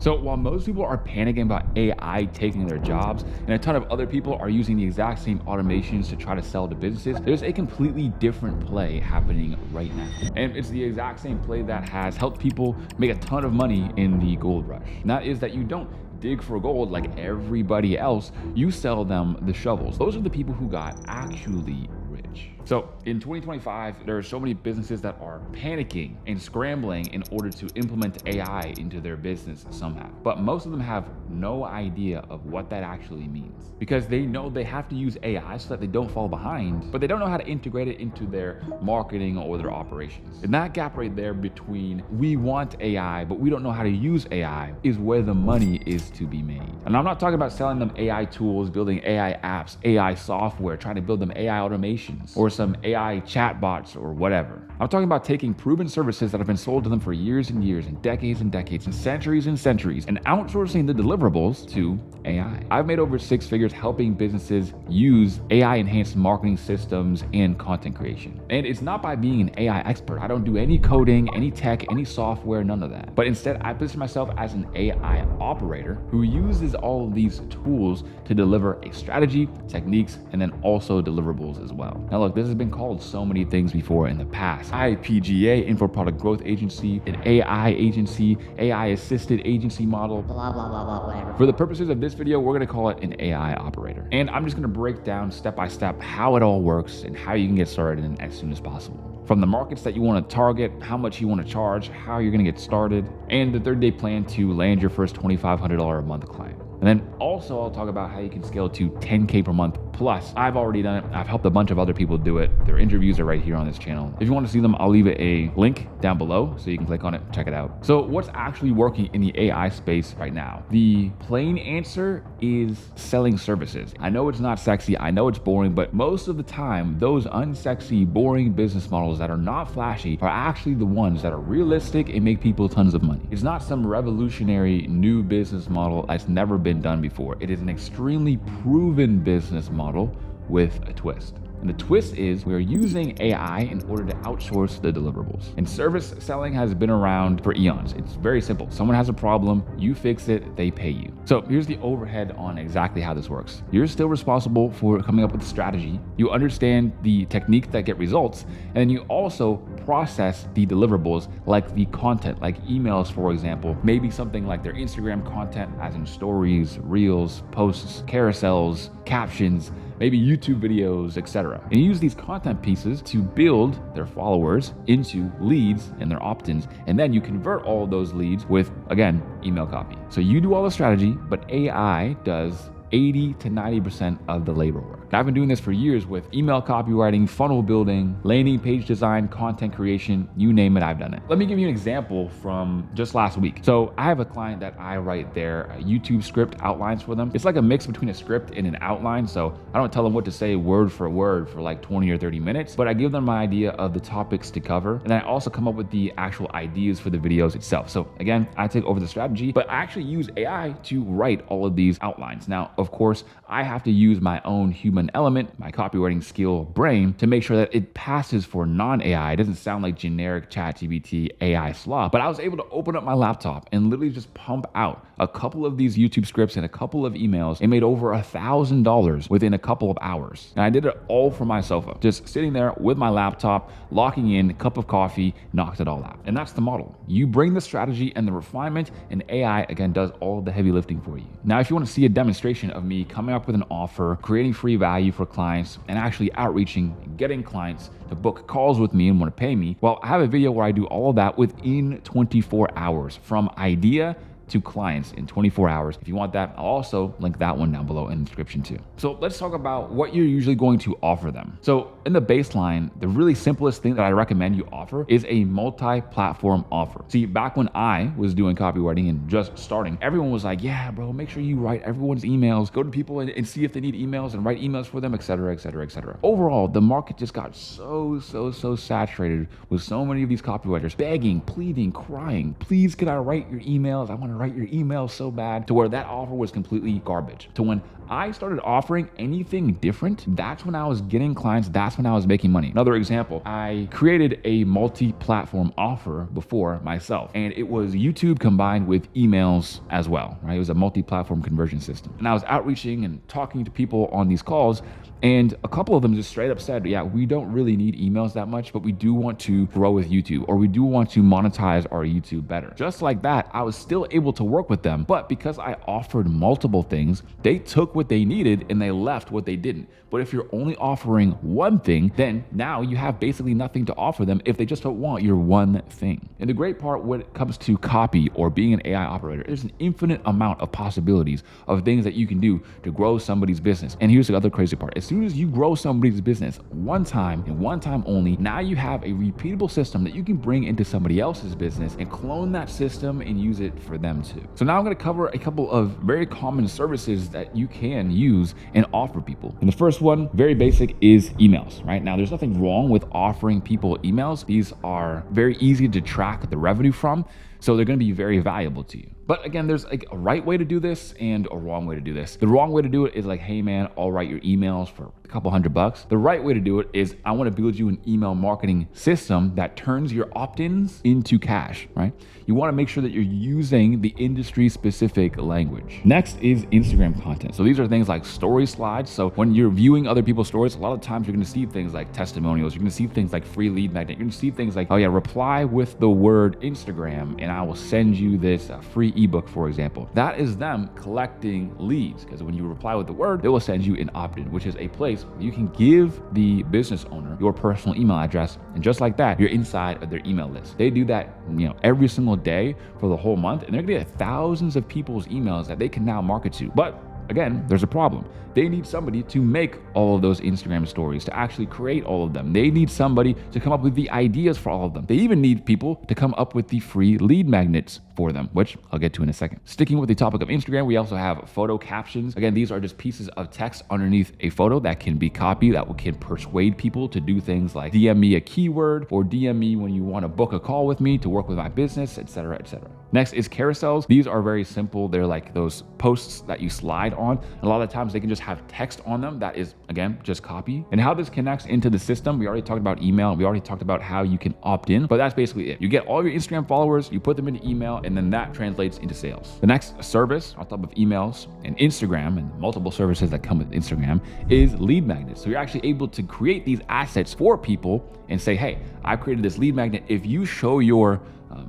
So while most people are panicking about AI taking their jobs, and a ton of other people are using the exact same automations to try to sell to businesses, there's a completely different play happening right now. And it's the exact same play that has helped people make a ton of money in the gold rush. And that is that you don't dig for gold like everybody else, you sell them the shovels. Those are the people who got actually rich. So in 2025, there are so many businesses that are panicking and scrambling in order to implement AI into their business somehow. But most of them have no idea of what that actually means, because they know they have to use AI so that they don't fall behind, but they don't know how to integrate it into their marketing or their operations. And that gap right there between we want AI, but we don't know how to use AI is where the money is to be made. And I'm not talking about selling them AI tools, building AI apps, AI software, trying to build them AI automations, or some AI chatbots or whatever. I'm talking about taking proven services that have been sold to them for years and years and decades and centuries and centuries, and outsourcing the deliverables to AI. I've made over 6 figures helping businesses use AI-enhanced marketing systems and content creation. And it's not by being an AI expert. I don't do any coding, any tech, any software, none of that. But instead, I position myself as an AI operator who uses all of these tools to deliver a strategy, techniques, and then also deliverables as well. Now look, this has been called so many things before in the past. IPGA, Info Product Growth Agency, an AI agency, AI assisted agency model, blah, blah, blah, blah, whatever. For the purposes of this video, we're gonna call it an AI operator. And I'm just gonna break down step by step how it all works and how you can get started in as soon as possible. From the markets that you want to target, how much you want to charge, how you're going to get started, and the 30-day plan to land your first $2,500 a month client. And then also I'll talk about how you can scale to 10K per month plus. I've already done it. I've helped a bunch of other people do it. Their interviews are right here on this channel. If you want to see them, I'll leave a link down below so you can click on it, check it out. So what's actually working in the AI space right now? The plain answer is selling services. I know it's not sexy. I know it's boring, but most of the time, those unsexy, boring business models that are not flashy are actually the ones that are realistic and make people tons of money. It's not some revolutionary new business model that's never been done before. It is an extremely proven business model with a twist. And the twist is we're using AI in order to outsource the deliverables. And service selling has been around for eons. It's very simple. Someone has a problem, you fix it, they pay you. So here's the overhead on exactly how this works. You're still responsible for coming up with the strategy. You understand the technique that get results, and then you also process the deliverables like the content, like emails, for example, maybe something like their Instagram content, as in stories, reels, posts, carousels, captions, maybe YouTube videos, etc. And you use these content pieces to build their followers into leads and their opt-ins. And then you convert all of those leads with, again, email copy. So you do all the strategy, but AI does 80 to 90% of the labor work. And I've been doing this for years with email copywriting, funnel building, landing page design, content creation, you name it, I've done it. Let me give you an example from just last week. So I have a client that I write their YouTube script outlines for them. It's like a mix between a script and an outline. So I don't tell them what to say word for like 20 or 30 minutes, but I give them my idea of the topics to cover. And then I also come up with the actual ideas for the videos itself. So again, I take over the strategy, but I actually use AI to write all of these outlines. Now, of course, I have to use my own human element, my copywriting skill brain, to make sure that it passes for non-AI. It doesn't sound like generic ChatGPT AI slop, but I was able to open up my laptop and literally just pump out a couple of these YouTube scripts and a couple of emails and made over $1,000 within a couple of hours. And I did it all from my sofa, just sitting there with my laptop, locking in, a cup of coffee, knocked it all out. And that's the model. You bring the strategy and the refinement, and AI, again, does all the heavy lifting for you. Now, if you want to see a demonstration of me coming up with an offer, creating free value for clients, and actually outreaching and getting clients to book calls with me and want to pay me, well, I have a video where I do all of that within 24 hours, from idea to clients in 24 hours. If you want that, I'll also link that one down below in the description too. So let's talk about what you're usually going to offer them. So in the baseline, the really simplest thing that I recommend you offer is a multi-platform offer. See, back when I was doing copywriting and just starting, everyone was like, yeah, bro, make sure you write everyone's emails, go to people and see if they need emails and write emails for them, et cetera, et cetera, et cetera. Overall, the market just got so saturated with so many of these copywriters begging, pleading, crying, please can I write your emails? I want to write write your email so bad, to where that offer was completely garbage. To when I started offering anything different, that's when I was getting clients, that's when I was making money. Another example, I created a multi-platform offer before myself, and it was YouTube combined with emails as well, right? It was a multi-platform conversion system. And I was outreaching and talking to people on these calls, and a couple of them just straight up said, yeah, we don't really need emails that much, but we do want to grow with YouTube, or we do want to monetize our YouTube better. Just like that, I was still able to work with them, but because I offered multiple things, they took what they needed and they left what they didn't. But if you're only offering one thing, then now you have basically nothing to offer them if they just don't want your one thing. And the great part when it comes to copy or being an AI operator, there's an infinite amount of possibilities of things that you can do to grow somebody's business. And here's the other crazy part. As soon as you grow somebody's business one time and one time only, now you have a repeatable system that you can bring into somebody else's business and clone that system and use it for them too. So now I'm going to cover a couple of very common services that you can use and offer people. And the first one, very basic, is emails, right? Now, there's nothing wrong with offering people emails. These are very easy to track the revenue from, so they're going to be very valuable to you. But again, there's like a right way to do this and a wrong way to do this. The wrong way to do it is like, hey man, I'll write your emails for a couple $100. The right way to do it is I want to build you an email marketing system that turns your opt-ins into cash, right? You want to make sure that you're using the industry specific language. Next is Instagram content. So these are things like story slides. So when you're viewing other people's stories, a lot of times you're going to see things like testimonials. You're going to see things like free lead magnet. You're going to see things like, oh yeah, reply with the word Instagram and I will send you this free ebook, for example. That is them collecting leads, because when you reply with the word, they will send you an opt-in, which is a place where you can give the business owner your personal email address, and just like that, you're inside of their email list. They do that, every single day for the whole month, and they're gonna get thousands of people's emails that they can now market to. But again, there's a problem. They need somebody to make all of those Instagram stories, to actually create all of them. They need somebody to come up with the ideas for all of them. They even need people to come up with the free lead magnets for them, which I'll get to in a second. Sticking with the topic of Instagram, we also have photo captions. Again, these are just pieces of text underneath a photo that can be copied, that can persuade people to do things like DM me a keyword or DM me when you want to book a call with me to work with my business, etc., etc. Next is carousels. These are very simple. They're like those posts that you slide on. A lot of times they can just have text on them that is, again, just copy. And how this connects into the system, we already talked about email. We already talked about how you can opt in, but that's basically it. You get all your Instagram followers, you put them into email, and then that translates into sales. The next service on top of emails and Instagram and multiple services that come with Instagram is lead magnets. So you're actually able to create these assets for people and say, hey, I've created this lead magnet. If you show your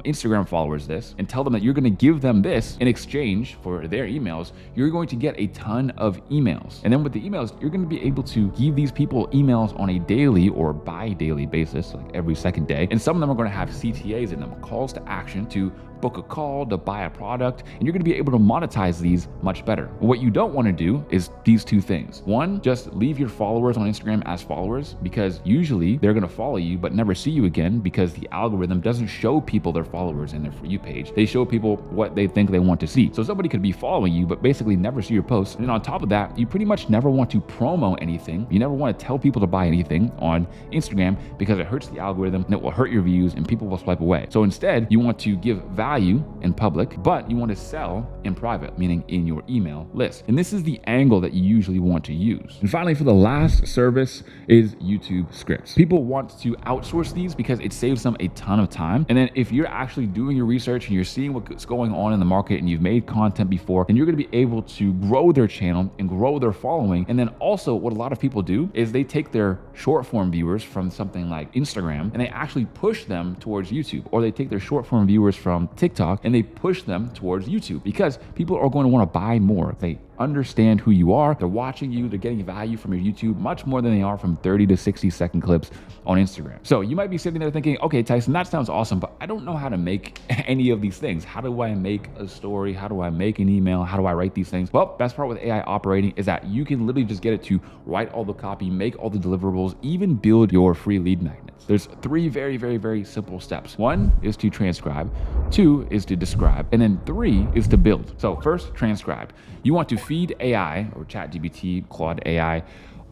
Instagram followers this and tell them that you're going to give them this in exchange for their emails, you're going to get a ton of emails. And then with the emails, you're going to be able to give these people emails on a daily or bi-daily basis, like every second day. And some of them are going to have CTAs in them, calls to action to book a call, to buy a product, and you're going to be able to monetize these much better. But what you don't want to do is these two things. One, just leave your followers on Instagram as followers, because usually they're going to follow you but never see you again, because the algorithm doesn't show people their followers in their For You page. They show people what they think they want to see. So somebody could be following you but basically never see your posts. And then on top of that, you pretty much never want to promo anything. You never want to tell people to buy anything on Instagram, because it hurts the algorithm and it will hurt your views and people will swipe away. So instead, you want to give value in public, but you want to sell in private, meaning in your email list. And this is the angle that you usually want to use. And finally, for the last service is YouTube scripts. People want to outsource these because it saves them a ton of time. And then if you're actually doing your research and you're seeing what's going on in the market and you've made content before, then you're going to be able to grow their channel and grow their following. And then also what a lot of people do is they take their short form viewers from something like Instagram and they actually push them towards YouTube, or they take their short form viewers from TikTok and they push them towards YouTube, because people are going to want to buy more. They understand who you are, they're watching you, they're getting value from your YouTube much more than they are from 30 to 60 second clips on Instagram. So you might be sitting there thinking, okay, Tyson, that sounds awesome, but I don't know how to make any of these things. How do I make a story? How do I make an email? How do I write these things? Well, best part with AI operating is that you can literally just get it to write all the copy, make all the deliverables, even build your free lead magnets. There's three very, very, very simple steps. One is to transcribe, two is to describe, and then three is to build. So first, transcribe. You want to feed AI or ChatGPT, Claude AI,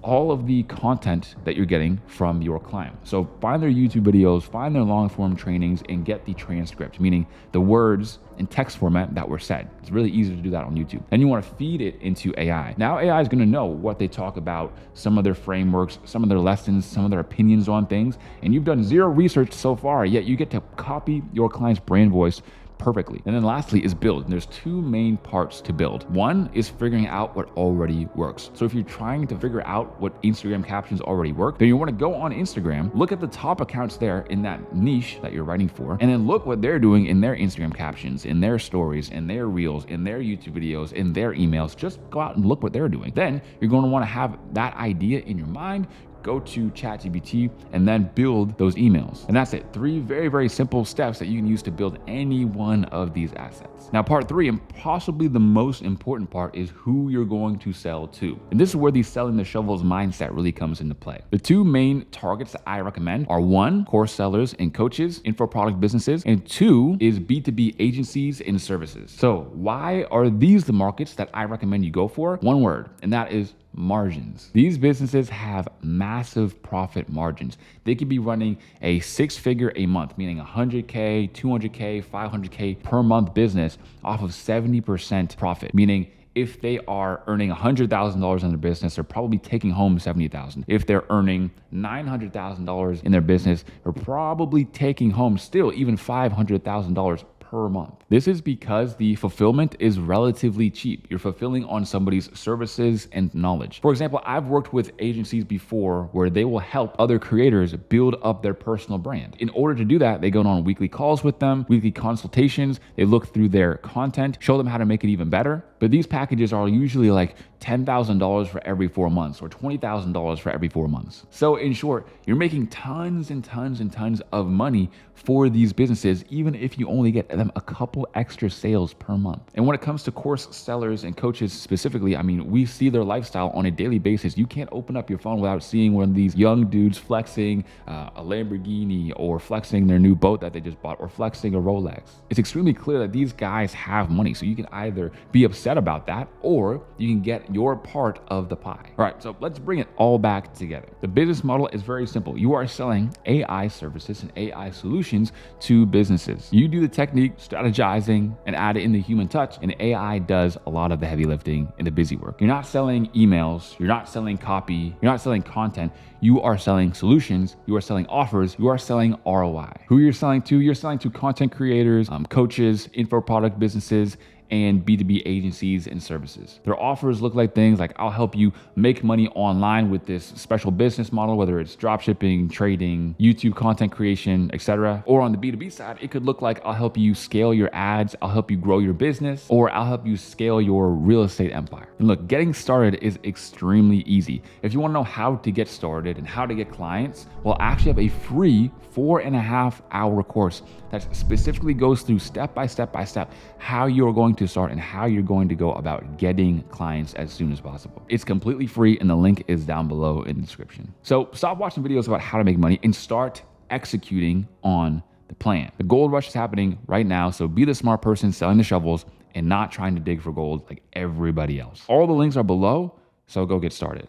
all of the content that you're getting from your client. So find their YouTube videos, find their long form trainings, and get the transcript, meaning the words in text format that were said. It's really easy to do that on YouTube. And you want to feed it into AI. Now AI is going to know what they talk about, some of their frameworks, some of their lessons, some of their opinions on things, and you've done zero research so far, yet you get to copy your client's brand voice perfectly. And then lastly is build. And there's two main parts to build. One is figuring out what already works. So if you're trying to figure out what Instagram captions already work, then you want to go on Instagram, look at the top accounts there in that niche that you're writing for, and then look what they're doing in their Instagram captions, in their stories, in their reels, in their YouTube videos, in their emails. Just go out and look what they're doing. Then you're going to want to have that idea in your mind, go to ChatGPT, and then build those emails. And that's it. 3 very, very simple steps that you can use to build any one of these assets. Now, part 3, and possibly the most important part, is who you're going to sell to. And this is where the selling the shovels mindset really comes into play. The 2 main targets that I recommend are 1, course sellers and coaches, info product businesses, and 2 is B2B agencies and services. So why are these the markets that I recommend you go for? One word, and that is margins. These businesses have massive profit margins. They could be running a 6-figure a month, meaning 100K, 200K, 500K per month business off of 70% profit, meaning if they are earning $100,000 in their business, they're probably taking home $70,000. If they're earning $900,000 in their business, they're probably taking home still even $500,000 per month. This is because the fulfillment is relatively cheap. You're fulfilling on somebody's services and knowledge. For example, I've worked with agencies before where they will help other creators build up their personal brand. In order to do that, they go on weekly calls with them, weekly consultations, they look through their content, show them how to make it even better. But these packages are usually like $10,000 for every 4 months or $20,000 for every 4 months. So in short, you're making tons and tons and tons of money for these businesses, even if you only get them a couple extra sales per month. And when it comes to course sellers and coaches specifically, I mean, we see their lifestyle on a daily basis. You can't open up your phone without seeing one of these young dudes flexing a Lamborghini, or flexing their new boat that they just bought, or flexing a Rolex. It's extremely clear that these guys have money. So you can either be upset about that, or you can get your part of the pie. All right, so let's bring it all back together. The business model is very simple. You are selling AI services and AI solutions to businesses. You do the technique, strategizing, and add in the human touch, and AI does a lot of the heavy lifting and the busy work. You're not selling emails, you're not selling copy, you're not selling content, you are selling solutions, you are selling offers, you are selling ROI. Who you're selling to? You're selling to content creators, coaches, info product businesses, and B2B agencies and services. Their offers look like things like, I'll help you make money online with this special business model, whether it's dropshipping, trading, YouTube content creation, etc. Or on the B2B side, it could look like, I'll help you scale your ads, I'll help you grow your business, or I'll help you scale your real estate empire. And look, getting started is extremely easy. If you want to know how to get started and how to get clients, we'll actually have a free 4.5-hour course that specifically goes through step by step how you're going to start and how you're going to go about getting clients as soon as possible. It's completely free, and the link is down below in the description. So stop watching videos about how to make money and start executing on the plan. The gold rush is happening right now, so be the smart person selling the shovels and not trying to dig for gold like everybody else. All the links are below, so go get started.